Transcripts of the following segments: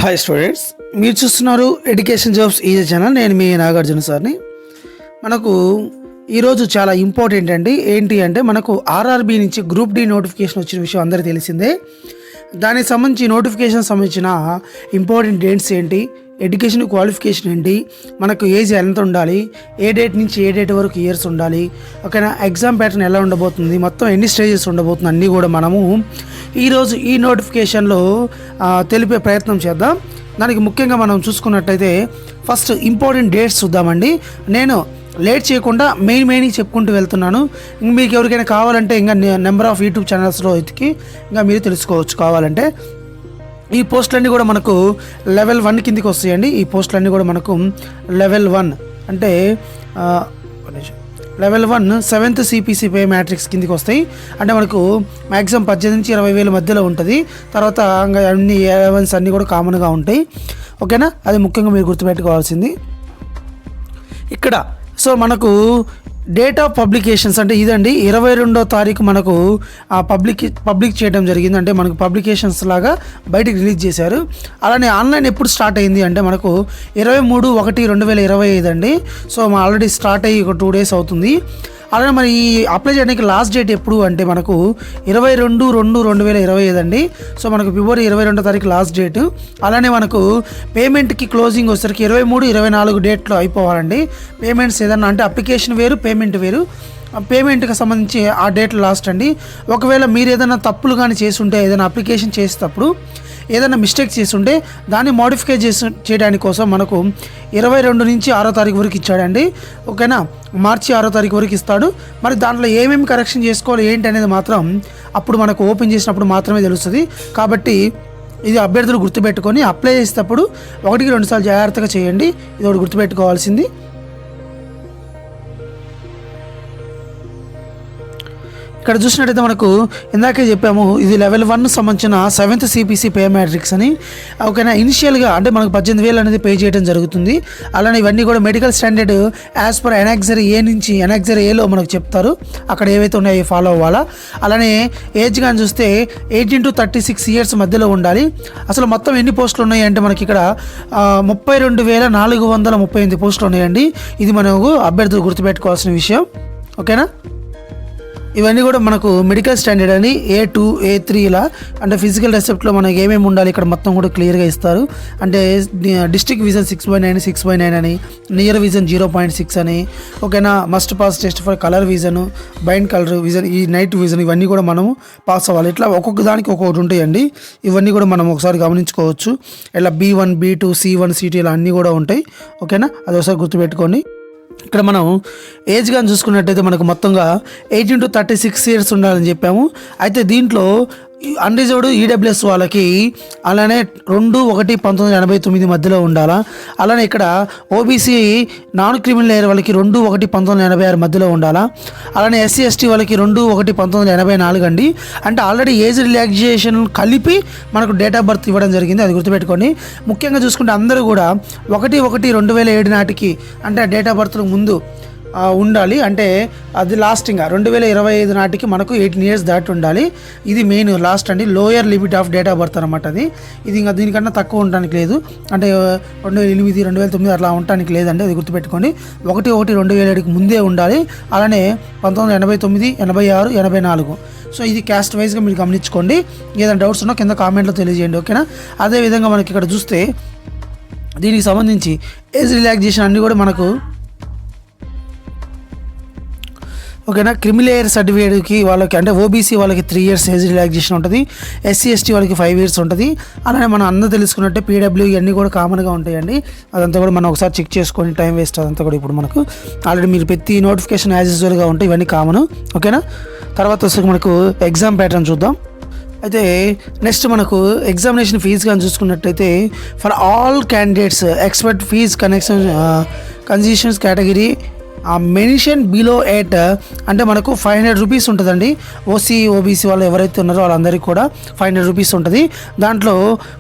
Hi students, మీరు చూస్తున్నారు education jobs easy channel. నేను మీ నాగార్జున సార్ని. మనకు ఈరోజు చాలా ఇంపార్టెంట్ అండి. ఏంటి అంటే మనకు ఆర్ఆర్బీ నుంచి గ్రూప్ డి నోటిఫికేషన్ వచ్చిన విషయం అందరికీ తెలిసిందే. దానికి సంబంధించి నోటిఫికేషన్ సంబంధించిన ఇంపార్టెంట్ డేట్స్ ఏంటి, ఎడ్యుకేషన్ క్వాలిఫికేషన్ ఏంటి, మనకు ఏజ్ ఎంత ఉండాలి, ఏ డేట్ నుంచి ఏ డేట్ వరకు ఇయర్స్ ఉండాలి, ఓకేనా, ఎగ్జామ్ ప్యాటర్న్ ఎలా ఉండబోతుంది, మొత్తం ఎన్ని స్టేజెస్ ఉండబోతుంది అన్నీ కూడా మనము ఈరోజు ఈ నోటిఫికేషన్లో తెలిపే ప్రయత్నం చేద్దాం. దానికి ముఖ్యంగా మనం చూసుకున్నట్టయితే ఫస్ట్ ఇంపార్టెంట్ డేట్స్ చూద్దామండి. నేను లేట్ చేయకుండా మెయిన్ చెప్పుకుంటూ వెళ్తున్నాను. మీకు ఎవరికైనా కావాలంటే ఇంకా నెంబర్ ఆఫ్ యూట్యూబ్ ఛానల్స్లో ఎతికి ఇంకా మీరు తెలుసుకోవచ్చు కావాలంటే. ఈ పోస్టులన్నీ కూడా మనకు లెవెల్ 1 కిందికి వస్తాయండి. ఈ పోస్టులన్నీ కూడా మనకు లెవెల్ 1 అంటే level 1 7th CPC pay matrix కిందికి వస్తాయి. అంటే మనకు మ్యాక్సిమం 18 నుంచి 20,000 మధ్యలో ఉంటుంది. తర్వాత ఇంకా అన్ని ఎలవెన్స్ అన్నీ కూడా కామన్గా ఉంటాయి, ఓకేనా. అది ముఖ్యంగా మీరు గుర్తుపెట్టుకోవాల్సింది ఇక్కడ. సో మనకు డేట్ ఆఫ్ పబ్లికేషన్స్ అంటే ఇదండి, 22వ తారీఖు మనకు పబ్లిక్ చేయడం జరిగింది. అంటే మనకు పబ్లికేషన్స్ లాగా బయటికి రిలీజ్ చేశారు. అలానే ఆన్లైన్ ఎప్పుడు స్టార్ట్ అయింది అంటే మనకు 23/1/2025 అండి. సో ఆల్రెడీ స్టార్ట్ అయ్యి ఒక 2 days అవుతుంది. అలానే మరి ఈ అప్లై చేయడానికి లాస్ట్ డేట్ ఎప్పుడు అంటే మనకు 22/2/2025 అండి. సో మనకు ఫిబ్రవరి 22వ తారీఖు లాస్ట్ డేట్. అలానే మనకు పేమెంట్కి క్లోజింగ్ వచ్చేసరికి 23/24 డేట్లో అయిపోవాలండి. పేమెంట్స్ ఏదన్నా అంటే అప్లికేషన్ వేరు, పేమెంట్ వేరు. పేమెంట్కి సంబంధించి ఆ డేట్ లాస్ట్ అండి. ఒకవేళ మీరు ఏదైనా తప్పులు కానీ చేస్తుంటే, ఏదైనా అప్లికేషన్ చేసేటప్పుడు ఏదైనా మిస్టేక్ చేస్తుంటే దాన్ని మోడిఫై చేయడానికి కోసం మనకు 22 నుంచి 6వ తారీఖు వరకు ఇచ్చాడండి, ఓకేనా. మార్చి 6వ తారీఖు వరకు ఇస్తాడు. మరి దాంట్లో ఏమేమి కరెక్షన్ చేసుకోవాలి ఏంటి అనేది మాత్రం అప్పుడు మనకు ఓపెన్ చేసినప్పుడు మాత్రమే తెలుస్తుంది. కాబట్టి ఇది అభ్యర్థులు గుర్తుపెట్టుకొని అప్లై చేసేటప్పుడు 1-2 సార్లు జాగ్రత్తగా చేయండి. ఇది ఒకటి గుర్తుపెట్టుకోవాల్సింది. ఇక్కడ చూసినట్టయితే మనకు ఇందాకే చెప్పాము, ఇది లెవెల్ 1 సంబంధించిన 7th CPC పే మ్యాట్రిక్స్ అని, ఓకేనా. ఇనిషియల్గా అంటే మనకు 18,000 అనేది పే చేయడం జరుగుతుంది. అలానే ఇవన్నీ కూడా మెడికల్ స్టాండర్డ్ యాజ్ పర్ ఎనాక్సరీ ఏ నుంచి ఎనాక్సరీ ఏలో మనకు చెప్తారు, అక్కడ ఏవైతే ఉన్నాయో ఫాలో అవ్వాలా. అలానే ఏజ్ కానీ చూస్తే 18 to 36 years మధ్యలో ఉండాలి. అసలు మొత్తం ఎన్ని పోస్టులు ఉన్నాయి అంటే మనకి ఇక్కడ 32,438 పోస్టులు ఉన్నాయండి. ఇది మనకు అభ్యర్థులు గుర్తుపెట్టుకోవాల్సిన విషయం, ఓకేనా. ఇవన్నీ కూడా మనకు మెడికల్ స్టాండర్డ్ అని A2 A3 ఇలా అంటే ఫిజికల్ రెసిప్ట్లో మనకి ఏమేమి ఉండాలి ఇక్కడ మొత్తం కూడా క్లియర్గా ఇస్తారు. అంటే డిస్ట్రిక్ట్ విజన్ 6/9 6/9 అని, నియర్ విజన్ 0.6 అని, ఓకేనా. Must pass test for colour vision, bind colour vision, ఈ నైట్ విజన్, ఇవన్నీ కూడా మనము పాస్ అవ్వాలి. ఇట్లా ఒక్కొక్క దానికి ఒక్కొక్కటి ఉంటాయండి. ఇవన్నీ కూడా మనం ఒకసారి గమనించుకోవచ్చు. ఇలా B1 B2 C1 C2 ఇలా అన్నీ కూడా ఉంటాయి, ఓకేనా. అది ఒకసారి గుర్తుపెట్టుకోండి. ఇక్కడ మనం ఏజ్ కానీ చూసుకున్నట్టయితే మనకు మొత్తంగా 18 to 36 years ఉండాలని చెప్పాము. అయితే దీంట్లో అన్రిజర్వ్డ్ EWS వాళ్ళకి అలానే 2/1/1989 మధ్యలో ఉండాలా. అలానే ఇక్కడ OBC నాన్ క్రిమినల్ లేయర్ వాళ్ళకి 2/1/1986 మధ్యలో ఉండాలా. అలానే SC ST వాళ్ళకి 2/1/1984 అండి. అంటే ఆల్రెడీ ఏజ్ రిలాక్సేషన్ కలిపి మనకు డేట్ ఆఫ్ బర్త్ ఇవ్వడం జరిగింది, అది గుర్తుపెట్టుకోండి. ముఖ్యంగా చూసుకుంటే అందరూ కూడా 1/1/2007 నాటికి అంటే డేట్ ఆఫ్ బర్త్ ముందు ఉండాలి. అంటే అది లాస్టింగ్ 2025 నాటికి మనకు 18 years దాటి ఉండాలి. ఇది మెయిన్ లాస్ట్ అండి, lower limit of date of birth అనమాట. ఇది ఇంకా దీనికన్నా తక్కువ ఉండడానికి లేదు. అంటే 2008 2009 అట్లా ఉండటానికి లేదండి, అది గుర్తుపెట్టుకోండి. 1/1/2007కి ముందే ఉండాలి. అలానే 1989 86 84. సో ఇది క్యాస్ట్ వైజ్గా మీరు గమనించుకోండి. ఏదైనా డౌట్స్ ఉన్నా కింద కామెంట్లో తెలియజేయండి, ఓకేనా. అదేవిధంగా మనకి ఇక్కడ చూస్తే దీనికి సంబంధించి ఏజ్ రిలాక్సేషన్ అన్నీ కూడా మనకు, ఓకేనా. క్రిమిలేయర్ సర్టిఫికేట్కి వాళ్ళకి అంటే OBC వాళ్ళకి 3 years ఏజ్ రిలాక్సేషన్ ఉంటుంది. SC ST వాళ్ళకి 5 years ఉంటుంది. అలానే మనం అందరూ తెలుసుకున్నట్టే PW ఇవన్నీ కూడా కామన్గా ఉంటాయండి. అదంతా కూడా మనం ఒకసారి చెక్ చేసుకొని టైం వేస్ట్ అదంతా కూడా ఇప్పుడు మనకు ఆల్రెడీ మీరు ప్రతి నోటిఫికేషన్ యాజ్ యూజువల్గా ఉంటాయి, ఇవన్నీ కామన్, ఓకేనా. తర్వాత వస్తే మనకు ఎగ్జామ్ ప్యాటర్న్ చూద్దాం. అయితే నెక్స్ట్ మనకు ఎగ్జామినేషన్ ఫీజు కానీ చూసుకున్నట్టయితే for all candidates except fee concessions category ఆ మెన్షన్ బిలో 8 అంటే మనకు 500 రూపీస్ ఉంటుందండి. ఓబీసీ వాళ్ళు ఎవరైతే ఉన్నారో వాళ్ళందరికీ కూడా 500 రూపీస్ ఉంటుంది. దాంట్లో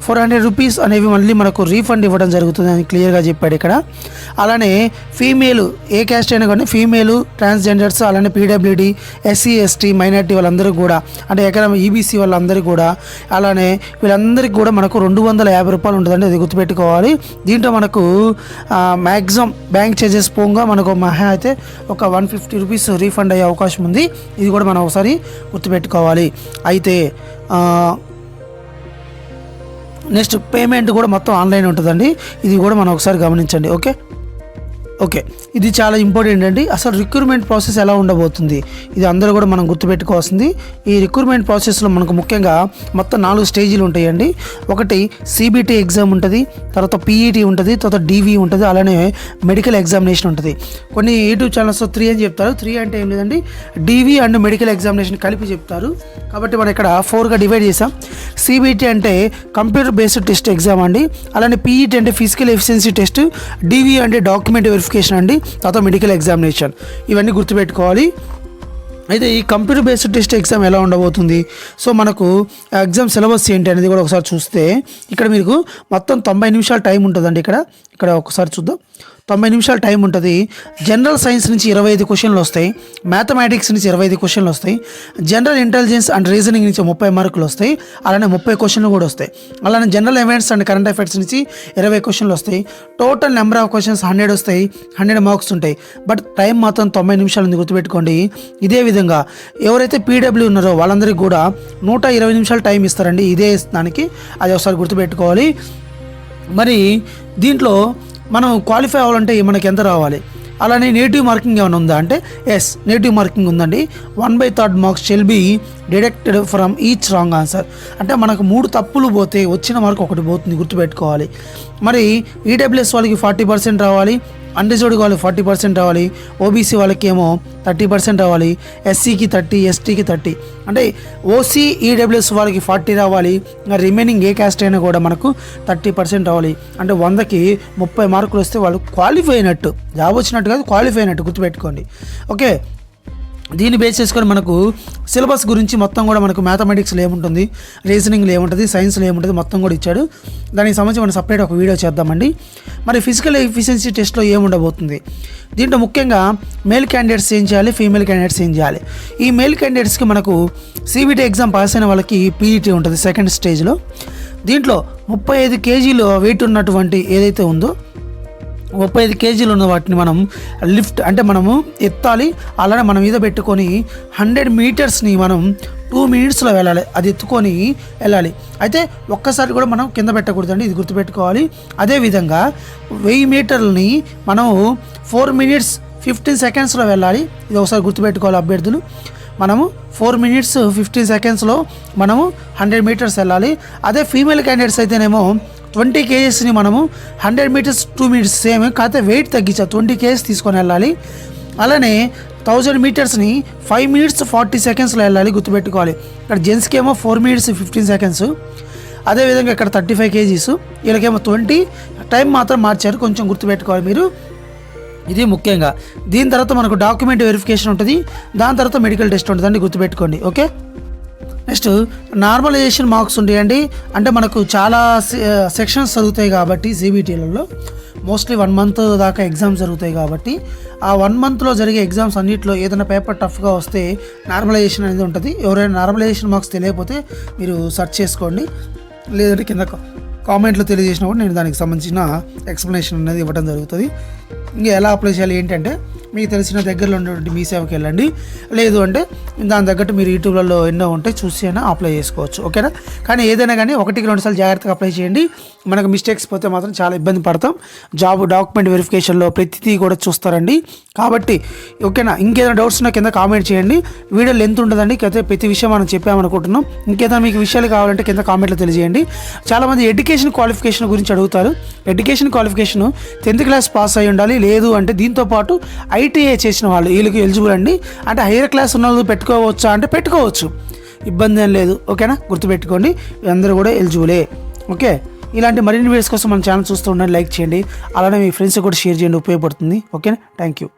400 రూపీస్ అనేవి మళ్ళీ మనకు రీఫండ్ ఇవ్వడం జరుగుతుంది అని క్లియర్గా చెప్పాడు ఇక్కడ. అలానే ఫీమేల్ ఏ క్యాస్ట్ అయినా కానీ ఫీమేలు, ట్రాన్స్జెండర్స్, అలానే పీడబ్ల్యూడి, ఎస్సీ ఎస్టీ, మైనార్టీ వాళ్ళందరికీ కూడా అంటే ఎకనామిక్ ఈబీసీ వాళ్ళందరికీ కూడా అలానే వీళ్ళందరికీ కూడా మనకు 250 రూపాయలు ఉంటుందండి. అది గుర్తుపెట్టుకోవాలి. దీంట్లో మనకు మ్యాక్సిమం బ్యాంక్ చార్జెస్ పోగా మనకు మహా అయితే ఒక 150 రూపీస్ రీఫండ్ అయ్యే అవకాశం ఉంది. ఇది కూడా మనం ఒకసారి గుర్తుపెట్టుకోవాలి. అయితే నెక్స్ట్ పేమెంట్ కూడా మొత్తం ఆన్లైన్ ఉంటుందండి. ఇది కూడా మనం ఒకసారి గమనించండి. ఓకే, ఇది చాలా ఇంపార్టెంట్ అండి. అసలు రిక్రూట్మెంట్ ప్రాసెస్ ఎలా ఉండబోతుంది ఇది అందరూ కూడా మనం గుర్తుపెట్టుకోవాల్సింది. ఈ రిక్రూట్మెంట్ ప్రాసెస్లో మనకు ముఖ్యంగా మొత్తం 4 స్టేజీలు ఉంటాయండి. ఒకటి సిబిటి ఎగ్జామ్ ఉంటుంది, తర్వాత పీఈటీ ఉంటుంది, తర్వాత డివి ఉంటుంది, అలానే మెడికల్ ఎగ్జామినేషన్ ఉంటుంది. కొన్ని యూట్యూబ్ ఛానల్స్లో 3 అని చెప్తారు. 3 అంటే ఏం లేదండి, డివి అండ్ మెడికల్ ఎగ్జామినేషన్ కలిపి చెప్తారు. కాబట్టి మనం ఇక్కడ 4గా డివైడ్ చేసాం. సిబిటి అంటే కంప్యూటర్ బేస్డ్ టెస్ట్ ఎగ్జామ్ అండి, అలానే పీఈటీ అంటే ఫిజికల్ ఎఫిషియన్సీ టెస్ట్, డివి అంటే డాక్యుమెంట్ వెరిఫికేషన్ అండి, తర్వాత మెడికల్ ఎగ్జామినేషన్. ఇవన్నీ గుర్తుపెట్టుకోవాలి. అయితే ఈ కంప్యూటర్ బేస్డ్ టెస్ట్ ఎగ్జామ్ ఎలా ఉండబోతుంది, సో మనకు ఎగ్జామ్ సిలబస్ ఏంటి అనేది కూడా ఒకసారి చూస్తే ఇక్కడ మీకు మొత్తం 90 నిమిషాల టైం ఉంటుందండి. ఇక్కడ ఒకసారి చూద్దాం. 90 నిమిషాల టైం ఉంటుంది. జనరల్ సైన్స్ నుంచి 25 క్వశ్చన్లు వస్తాయి, మ్యాథమెటిక్స్ నుంచి 25 క్వశ్చన్లు వస్తాయి, జనరల్ ఇంటెలిజెన్స్ అండ్ రీజనింగ్ నుంచి 30 మార్కులు వస్తాయి, అలానే 30 క్వశ్చన్లు కూడా వస్తాయి. అలానే general events and current affairs నుంచి 20 క్వశ్చన్లు వస్తాయి. టోటల్ నెంబర్ ఆఫ్ క్వశ్చన్స్ 100 వస్తాయి, 100 మార్క్స్ ఉంటాయి. బట్ టైం మాత్రం 90 నిమిషాలు ఉంది, గుర్తుపెట్టుకోండి. ఇదే విధంగా ఎవరైతే పీడబ్ల్యూ ఉన్నారో వాళ్ళందరికీ కూడా 120 నిమిషాలు టైం ఇస్తారండి. ఇదే దానికి అది ఒకసారి గుర్తుపెట్టుకోవాలి. మరి దీంట్లో మనం క్వాలిఫై అవ్వాలంటే మనకి ఎంత రావాలి, అలానే నెగిటివ్ మార్కింగ్ ఏమైనా ఉందా అంటే నెగిటివ్ మార్కింగ్ ఉందండి. 1/3 marks shall be deducted from each wrong answer. అంటే మనకు 3 తప్పులు పోతే వచ్చిన మార్క్ 1 పోతుంది, గుర్తుపెట్టుకోవాలి. మరి ఈడబ్ల్యూఎస్ వాళ్ళకి 40% రావాలి, అన్రిజర్వ్డ్ వాళ్ళకి 40% రావాలి, ఓబీసీ వాళ్ళకి ఏమో 30% రావాలి, ఎస్సీకి 30, ఎస్టీకి 30. అంటే ఓసీ ఈడబ్ల్యూఎస్ వాళ్ళకి 40 రావాలి, రిమైనింగ్ ఏ క్యాస్ట్ అయినా కూడా మనకు 30% రావాలి. అంటే 100కి 30 మార్కులు వస్తే వాళ్ళు క్వాలిఫై అయినట్టు, జాబ్ వచ్చినట్టు కాదు, క్వాలిఫై అయినట్టు, గుర్తుపెట్టుకోండి. ఓకే, దీన్ని బేస్ చేసుకొని మనకు సిలబస్ గురించి మొత్తం కూడా మనకు మ్యాథమెటిక్స్లో ఏముంటుంది, రీజనింగ్లో ఏముంటుంది, సైన్స్లో ఏముంటుంది మొత్తం కూడా ఇచ్చాడు. దానికి సంబంధించి మనం సపరేట్ ఒక వీడియో చేద్దామండి. మరి ఫిజికల్ ఎఫిషియన్సీ టెస్ట్లో ఏముండబోతుంది, దీంట్లో ముఖ్యంగా మేల్ క్యాండిడేట్స్ ఏం చేయాలి, ఫీమేల్ క్యాండిడేట్స్ ఏం చేయాలి. ఈ మేల్ క్యాండిడేట్స్కి మనకు సిబిటి ఎగ్జామ్ పాస్ అయిన వాళ్ళకి పీఈటీ ఉంటుంది సెకండ్ స్టేజ్లో. దీంట్లో 35 కేజీలు వెయిట్ ఉన్నటువంటి ఏదైతే ఉందో 35 కేజీలు ఉన్న వాటిని మనం లిఫ్ట్ అంటే మనము ఎత్తాలి. అలానే మన మీద పెట్టుకొని 100 మీటర్స్ని మనం 2 మినిట్స్లో వెళ్ళాలి. అది ఎత్తుకొని వెళ్ళాలి. అయితే ఒక్కసారి కూడా మనం కింద పెట్టకూడదండి, ఇది గుర్తుపెట్టుకోవాలి. అదేవిధంగా 1000 మీటర్లని మనం 4 minutes 15 secondsలో వెళ్ళాలి. ఇది ఒకసారి గుర్తుపెట్టుకోవాలి అభ్యర్థులు. మనము 4 minutes 15 secondsలో మనము 100 meters వెళ్ళాలి. అదే ఫీమేల్ క్యాండిడేట్స్ అయితేనేమో 20 kgsని మనము 100 meters 2 minutes సేమ్, కాకపోతే వెయిట్ తగ్గించా 20 kgs తీసుకొని వెళ్ళాలి. అలానే 1000 మీటర్స్ని 5 minutes 40 secondsలో వెళ్ళాలి, గుర్తుపెట్టుకోవాలి. ఇక్కడ జెంట్స్కి ఏమో 4 minutes 15 seconds, అదేవిధంగా ఇక్కడ 35 kgs, వీళ్ళకేమో 20. టైం మాత్రం మార్చారు, కొంచెం గుర్తుపెట్టుకోవాలి మీరు. ఇది ముఖ్యంగా. దీని తర్వాత మనకు డాక్యుమెంట్ వెరిఫికేషన్ ఉంటుంది, దాని తర్వాత మెడికల్ టెస్ట్ ఉంటుందండి, గుర్తుపెట్టుకోండి. ఓకే, నెక్స్ట్ నార్మలైజేషన్ మార్క్స్ ఉంటాయండి. అంటే మనకు చాలా సెక్షన్స్ జరుగుతాయి కాబట్టి సిబిటీలలో మోస్ట్లీ 1 month దాకా ఎగ్జామ్స్ జరుగుతాయి కాబట్టి ఆ 1 monthలో జరిగే ఎగ్జామ్స్ అన్నింటిలో ఏదైనా పేపర్ టఫ్గా వస్తే నార్మలైజేషన్ అనేది ఉంటుంది. ఎవరైనా నార్మలైజేషన్ మార్క్స్ తెలియకపోతే మీరు సెర్చ్ చేసుకోండి, లేదంటే కింద కామెంట్లో తెలియజేసినా కూడా నేను దానికి సంబంధించిన ఎక్స్ప్లెనేషన్ అనేది ఇవ్వడం జరుగుతుంది. ఇంకా ఎలా అప్లై చేయాలి ఏంటంటే మీకు తెలిసిన దగ్గరలో ఉన్నటువంటి మీ సేవకి వెళ్ళండి, లేదు అంటే దాని తగ్గట్టు మీరు యూట్యూబ్లలో ఎన్నో ఉంటాయి చూసి అయినా అప్లై చేసుకోవచ్చు. ఓకేనా, కానీ ఏదైనా కానీ 1-2 సార్లు జాగ్రత్తగా అప్లై చేయండి. మనకు మిస్టేక్స్ పోతే మాత్రం చాలా ఇబ్బంది పడతాం. జాబ్ డాక్యుమెంట్ వెరిఫికేషన్లో ప్రతిదీ కూడా చూస్తారండి కాబట్టి. ఓకేనా, ఇంకేదైనా డౌట్స్ ఉన్నా కింద కామెంట్ చేయండి. వీడియో లెంత్ ఉంటుందండి, అయితే ప్రతి విషయం మనం చెప్పామనుకుంటున్నాం. ఇంకేదైనా మీకు విషయాలు కావాలంటే కింద కామెంట్లో తెలియజేయండి. చాలామంది ఎడ్యుకేషన్ క్వాలిఫికేషన్ గురించి అడుగుతారు. Education qualification 10th class pass అయి ఉండాలి, లేదు అంటే దీంతోపాటు ఐటీఐ చేసిన వాళ్ళు వీళ్ళకి ఎలిజిబుల్ అండి. అంటే హైయర్ క్లాస్ ఉన్న వాళ్ళు పెట్టుకోవచ్చా అంటే పెట్టుకోవచ్చు, ఇబ్బంది ఏం లేదు. ఓకేనా, గుర్తుపెట్టుకోండి, అందరూ కూడా ఎలిజిబులే. ఓకే, ఇలాంటి మరిన్ని వీడియోస్ కోసం మన ఛానల్ చూస్తూ ఉండండి, లైక్ చేయండి, అలానే మీ ఫ్రెండ్స్ కూడా షేర్ చేయండి, ఉపయోగపడుతుంది. ఓకేనా, థ్యాంక్ యూ.